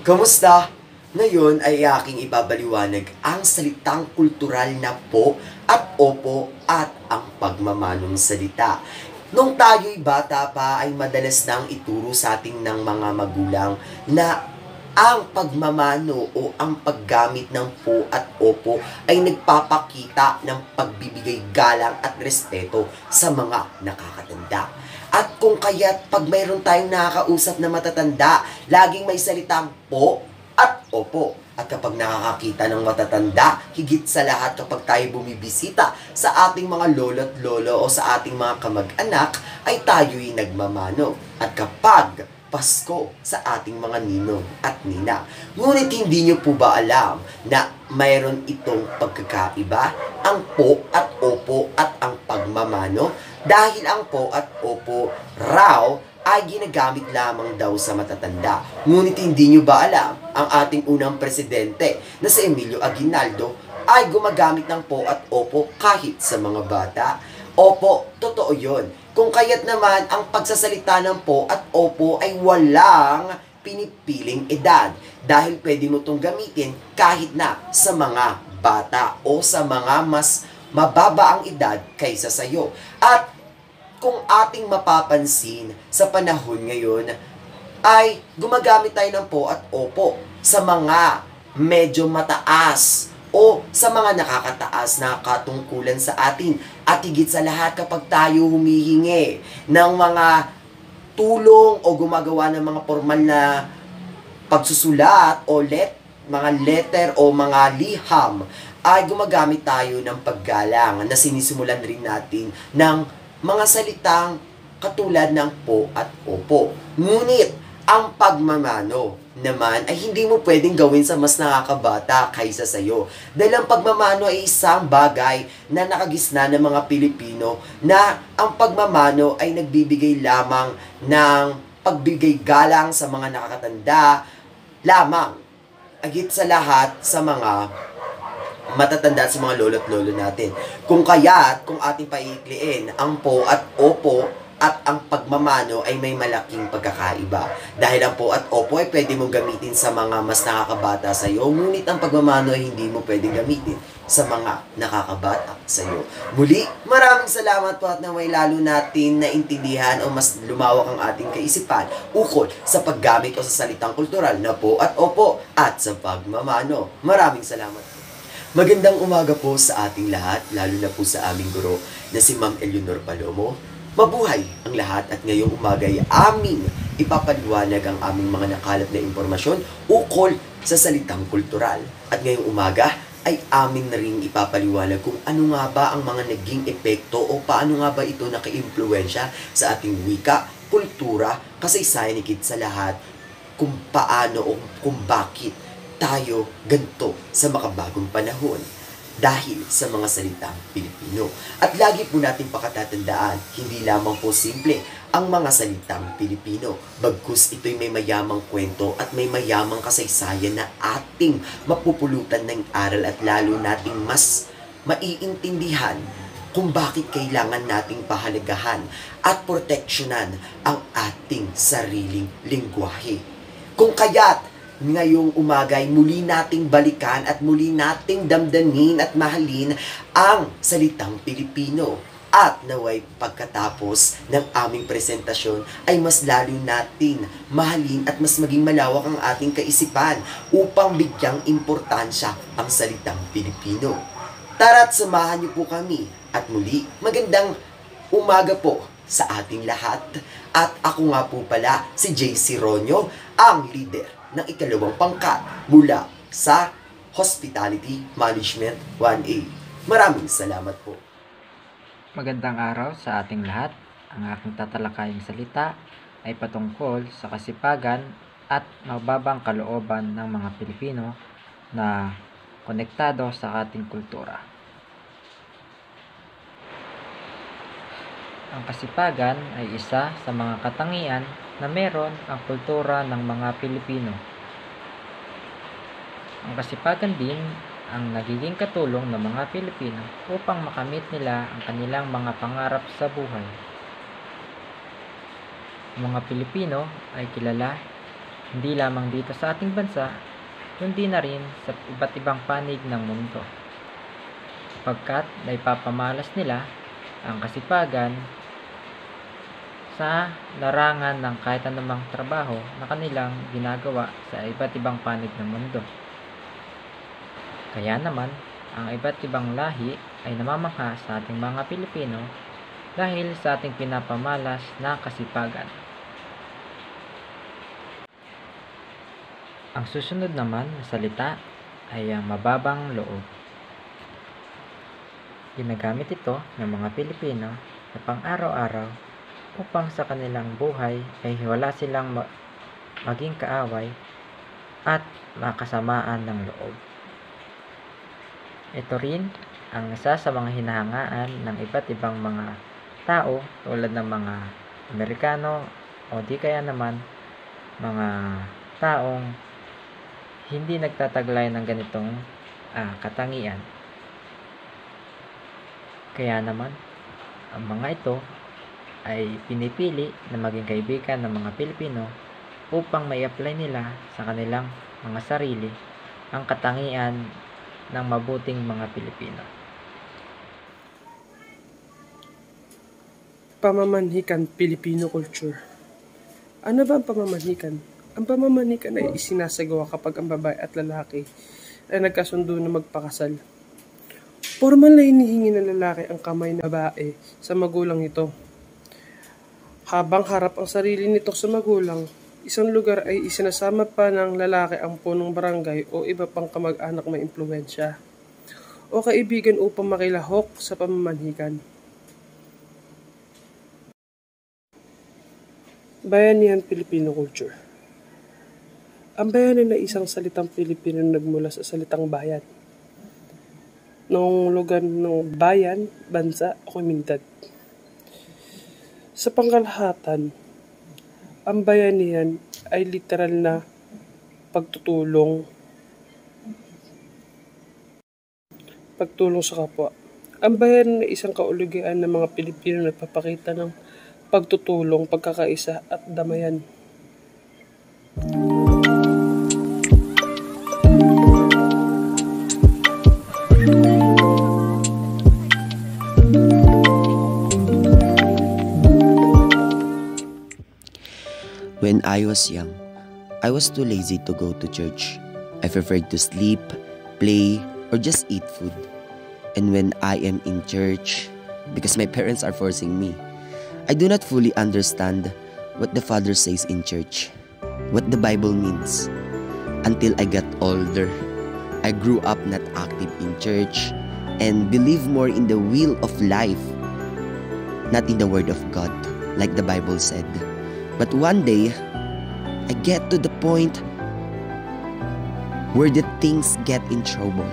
Kamusta? Ngayon ay aking ibabaliwanag ang salitang kultural na po at opo at ang pagmamanong salita. Nung tayo'y bata pa ay madalas nang ituro sa ating ng mga magulang na ang pagmamano o ang paggamit ng po at opo ay nagpapakita ng pagbibigay galang at respeto sa mga nakakatanda. At kung kaya't pag mayroon tayong nakakausap na matatanda, laging may salitang po at opo. At kapag nakakakita ng matatanda, higit sa lahat kapag tayo bumibisita sa ating mga lolo't lolo o sa ating mga kamag-anak, ay tayo'y nagmamano. At kapag Pasko sa ating mga ninong at nina. Ngunit hindi nyo po ba alam na mayroon itong pagkakaiba? Ang po at opo at ang pagmamano? Dahil ang po at opo raw ay ginagamit lamang daw sa matatanda. Ngunit hindi nyo ba alam, ang ating unang presidente na si Emilio Aguinaldo ay gumagamit ng po at opo kahit sa mga bata? Opo, totoo yun. Kung kaya't naman ang pagsasalita ng po at opo ay walang pinipiling edad. Dahil pwede mo itong gamitin kahit na sa mga bata o sa mga mas mababa ang edad kaysa sa'yo. At kung ating mapapansin sa panahon ngayon, ay gumagamit tayo ng po at opo sa mga medyo mataas o sa mga nakakataas na katungkulan sa atin. At higit sa lahat kapag tayo humihingi ng mga tulong o gumagawa ng mga formal na pagsusulat o mga letter o mga liham, ay gumagamit tayo ng paggalang na sinisimulan rin natin ng mga salitang katulad ng po at opo. Ngunit ang pagmamano naman ay hindi mo pwedeng gawin sa mas nakakabata kaysa sa'yo. Dahil ang pagmamano ay isang bagay na nakagisna ng mga Pilipino na ang pagmamano ay nagbibigay lamang ng pagbigay galang sa mga nakakatanda lamang. Agit sa lahat sa mga matatanda sa mga lolo't lolo natin. Kung ating paiikliin, ang po at opo at ang pagmamano ay may malaking pagkakaiba. Dahil ang po at opo ay pwede mong gamitin sa mga mas nakakabata sa iyo, ngunit ang pagmamano ay hindi mo pwedeng gamitin sa mga nakakabata sa iyo. Muli, maraming salamat po at naway lalo natin naintindihan o mas lumawak ang ating kaisipan ukol sa paggamit o sa salitang kultural na po at opo at sa pagmamano. Maraming salamat po. Magandang umaga po sa ating lahat, lalo na po sa aming guro na si Ma'am Eleonor Palomo. Mabuhay ang lahat at ngayong umaga ay aming ipapaliwanag ang aming mga nakalat na impormasyon ukol sa salitang kultural. At ngayong umaga ay amin na rin ipapaliwanag kung ano nga ba ang mga naging epekto o paano nga ba ito naka-impluensya sa ating wika, kultura, kasaysayan higit sa lahat, kung paano o kung bakit tayo ganito sa makabagong panahon. Dahil sa mga salitang Pilipino. At lagi po natin pakatatandaan, hindi lamang po simple ang mga salitang Pilipino. Bagkus ito'y may mayamang kwento at may mayamang kasaysayan na ating mapupulutan ng aral at lalo nating mas maiintindihan kung bakit kailangan nating pahalagahan at proteksyonan ang ating sariling lengguwahe. Kung kaya't ngayong umaga ay muli nating balikan at muli nating damdamin at mahalin ang salitang Pilipino. At naway pagkatapos ng aming presentasyon ay mas lalo natin mahalin at mas maging malawak ang ating kaisipan upang bigyang importansya ang salitang Pilipino. Tara't samahan niyo po kami at muli magandang umaga po sa ating lahat. At ako nga po pala si JC Ronyo, ang leader ng ikalawang pangkat mula sa Hospitality Management 1A. Maraming salamat po. Magandang araw sa ating lahat. Ang aking tatalakayang salita ay patungkol sa kasipagan at mababang kalooban ng mga Pilipino na konektado sa ating kultura. Ang kasipagan ay isa sa mga katangian na meron ang kultura ng mga Pilipino. Ang kasipagan din ang nagiging katulong ng mga Pilipino upang makamit nila ang kanilang mga pangarap sa buhay. Ang mga Pilipino ay kilala hindi lamang dito sa ating bansa, kundi na rin sa iba't ibang panig ng mundo. Pagkat naipapamalas nila ang kasipagan sa larangan ng kahit anumang trabaho na kanilang ginagawa sa iba't ibang panig ng mundo. Kaya naman, ang iba't ibang lahi ay namamangha sa ating mga Pilipino dahil sa ating pinapamalas na kasipagan. Ang susunod naman na salita ay ang mababang loob. Ginagamit ito ng mga Pilipino sa pang-araw-araw upang sa kanilang buhay ay wala silang maging kaaway at makasamaan ng loob. Ito rin ang isa sa mga hinahangaan ng iba't ibang mga tao tulad ng mga Amerikano o di kaya naman mga taong hindi nagtataglay ng ganitong katangian. Kaya naman, ang mga ito ay pinipili na maging kaibigan ng mga Pilipino upang mai-apply nila sa kanilang mga sarili ang katangian ng mabuting mga Pilipino. Pamamanhikan Filipino culture. Ano ba ang pamamanhikan? Ang pamamanhikan ay isinasagawa kapag ang babae at lalaki ay nagkasundo na magpakasal. Formal na hinihingi ng lalaki ang kamay ng babae sa magulang nito. Habang harap ang sarili nito sa magulang, isang lugar ay isinasama pa ng lalaki ang punong barangay o iba pang kamag-anak may impluwensya o kaibigan upang makilahok sa pamamanhikan. Bayanihan Filipino culture. Ang bayanan ay isang salitang Pilipino na nagmula sa salitang bayan, ng lugar ng bayan, bansa o komunidad. Sa pangkalahatan, ang bayanihan ay literal na pagtulong sa kapwa. Ang bayan ay isang kaulugian ng mga Pilipino na nagpapakita ng pagtutulong, pagkakaisa at damayan. When I was young, I was too lazy to go to church. I preferred to sleep, play, or just eat food. And when I am in church, because my parents are forcing me, I do not fully understand what the Father says in church, what the Bible means. Until I got older, I grew up not active in church and believe more in the will of life, not in the Word of God, like the Bible said. But one day, I get to the point where the things get in trouble.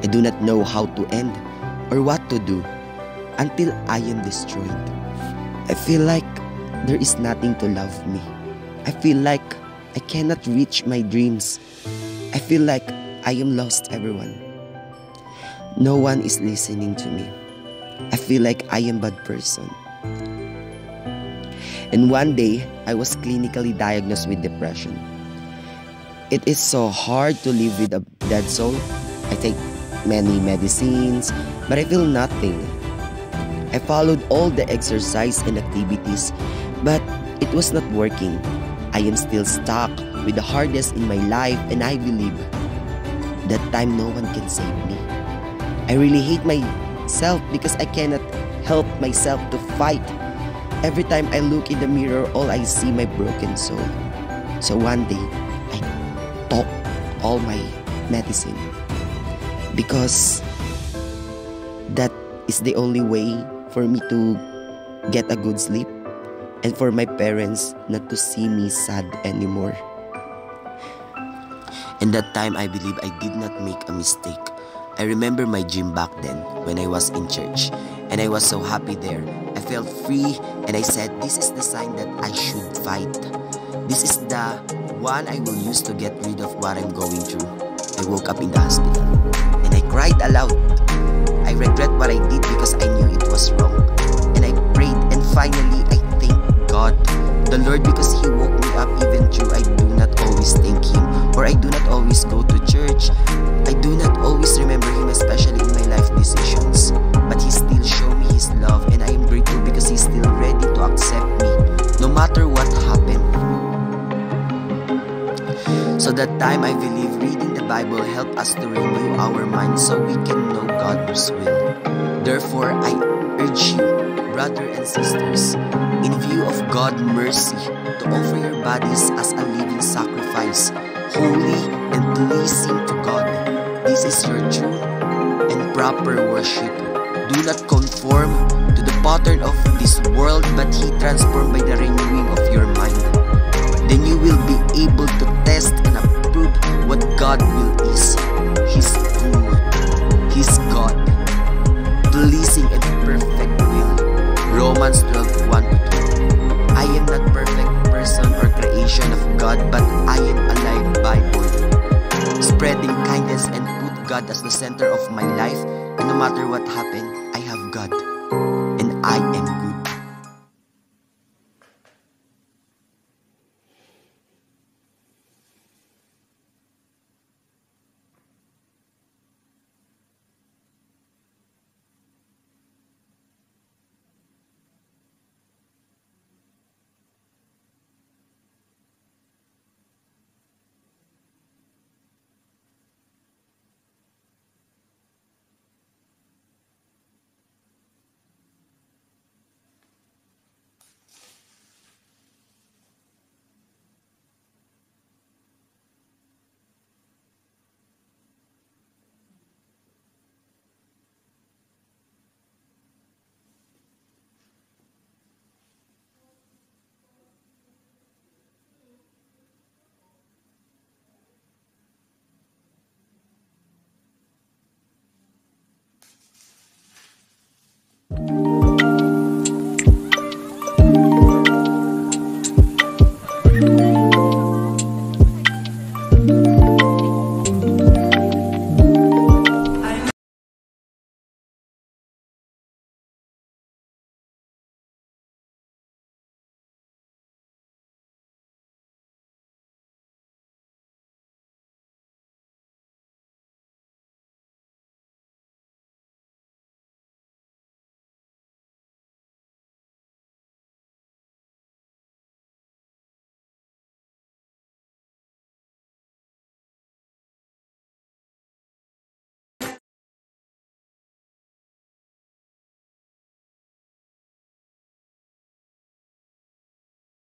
I do not know how to end or what to do until I am destroyed. I feel like there is nothing to love me. I feel like I cannot reach my dreams. I feel like I am lost, everyone. No one is listening to me. I feel like I am a bad person. And one day, I was clinically diagnosed with depression. It is so hard to live with a dead soul. I take many medicines, but I feel nothing. I followed all the exercise and activities, but it was not working. I am still stuck with the hardest in my life, and I believe that time no one can save me. I really hate myself because I cannot help myself to fight. Every time I look in the mirror, all I see my broken soul. So one day, I took all my medicine because that is the only way for me to get a good sleep and for my parents not to see me sad anymore. And that time, I believe I did not make a mistake. I remember my dream back then when I was in church, and I was so happy there. I felt free, and I said, this is the sign that I should fight. This is the one I will use to get rid of what I'm going through. I woke up in the hospital, and I cried aloud. I regret what I did because I knew it was wrong. And I prayed, and finally I thank God the Lord because He woke me up even though I do not always thank Him, or I do not always go to church. I do not always remember Him, especially in my life decisions. But He still showed me His love, and I am grateful because He's still ready to accept me, no matter what happened. So that time, I believe reading the Bible help us to renew our minds so we can know God's will. Therefore, I urge you, brothers and sisters, in view of God's mercy, to offer your bodies as a living sacrifice, holy and pleasing to God. This is your true and proper worship. Do not conform to the pattern of this world, but be transformed by the renewing of your mind. Then you will be able to test and approve what God's will is. His good, His God, pleasing and perfect will. Romans 12:1-2. I am not perfect person or creation of God, but I am alive Bible, spreading kindness and put God as the center of my life, and no matter what happened, I have God.